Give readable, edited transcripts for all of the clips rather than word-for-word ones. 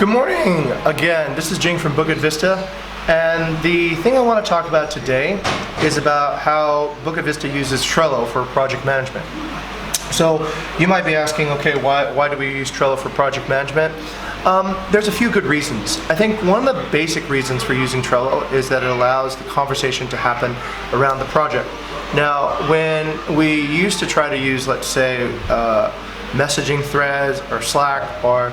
Good morning again. This is Jing from Bukit Vista, and the thing I want to talk about today is about how Bukit Vista uses Trello for project management. So you might be asking, okay, why do we use Trello for project management? There's a few good reasons. I think one of the basic reasons for using Trello is that it allows the conversation to happen around the project. Now, when we used to try to use, let's say, messaging threads or Slack or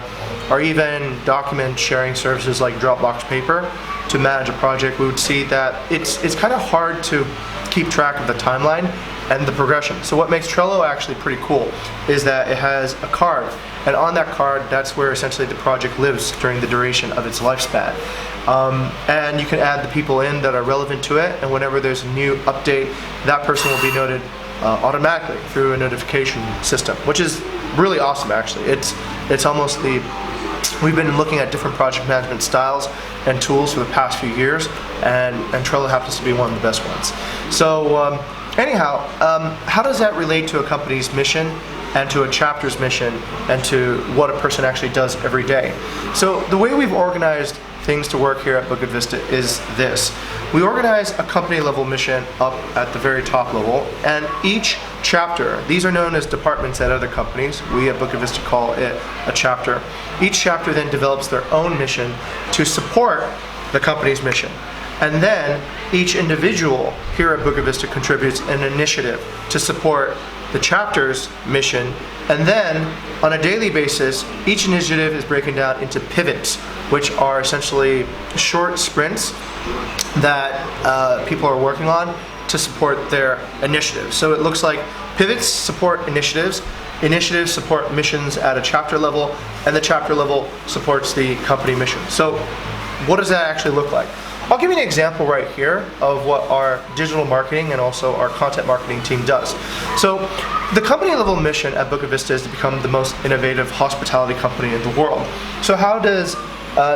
even document sharing services like Dropbox Paper to manage a project, we would see that it's kind of hard to keep track of the timeline and the progression. So what makes Trello actually pretty cool is that it has a card, and on that card, that's where essentially the project lives during the duration of its lifespan. And you can add the people in that are relevant to it, and whenever there's a new update, that person will be noted automatically through a notification system, which is really awesome actually. It's almost we've been looking at different project management styles and tools for the past few years, and Trello happens to be one of the best ones. So anyhow, how does that relate to a company's mission and to a chapter's mission and to what a person actually does every day? So the way we've organized things to work here at Bukit Vista is this. We organize a company level mission up at the very top level, and each chapter, these are known as departments at other companies, we at Bukit Vista call it a chapter. Each chapter then develops their own mission to support the company's mission. And then each individual here at Bukit Vista contributes an initiative to support the chapter's mission, and then on a daily basis, each initiative is broken down into pivots, which are essentially short sprints that people are working on to support their initiatives. So it looks like pivots support initiatives, initiatives support missions at a chapter level, and the chapter level supports the company mission. So what does that actually look like? I'll give you an example right here of what our digital marketing and also our content marketing team does. So the company level mission at Bukit Vista is to become the most innovative hospitality company in the world. So how does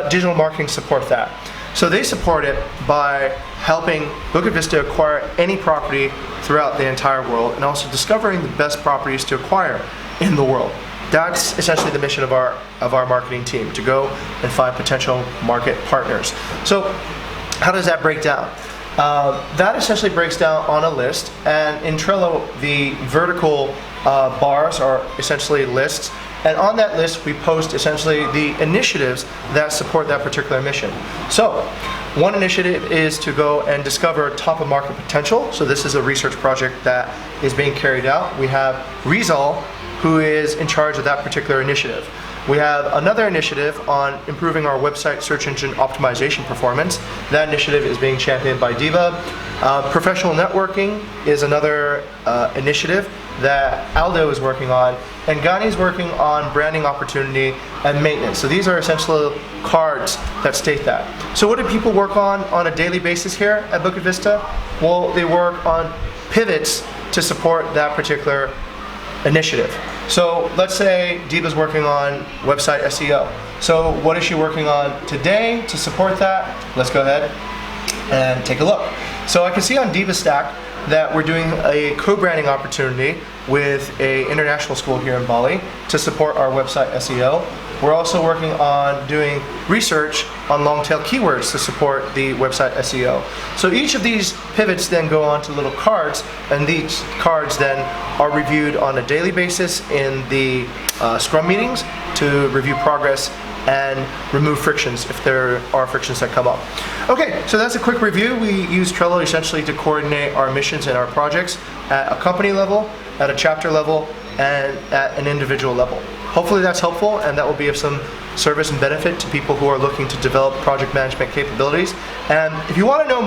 digital marketing support that? So they support it by helping Bukit Vista acquire any property throughout the entire world, and also discovering the best properties to acquire in the world. That's essentially the mission of our marketing team, to go and find potential market partners. So how does that break down? That essentially breaks down on a list, and in Trello, the vertical bars are essentially lists, and on that list we post essentially the initiatives that support that particular mission. So one initiative is to go and discover top of market potential. So this is a research project that is being carried out. We have Rizal, who is in charge of that particular initiative. We have another initiative on improving our website search engine optimization performance. That initiative is being championed by Diva. Professional networking is another initiative that Aldo is working on, and Gani is working on branding opportunity and maintenance. So these are essential cards that state that. So what do people work on a daily basis here at Bukit Vista? Well, they work on pivots to support that particular initiative. So let's say Diva's working on website SEO. So what is she working on today to support that? Let's go ahead and take a look. So I can see on Diva Stack that we're doing a co-branding opportunity with an international school here in Bali to support our website SEO. We're also working on doing research on long-tail keywords to support the website SEO. So each of these pivots then go onto little cards, and these cards then are reviewed on a daily basis in the Scrum meetings to review progress and remove frictions if there are frictions that come up. Okay, so that's a quick review. We use Trello essentially to coordinate our missions and our projects at a company level, at a chapter level, and at an individual level. Hopefully that's helpful, and that will be of some service and benefit to people who are looking to develop project management capabilities. And if you want to know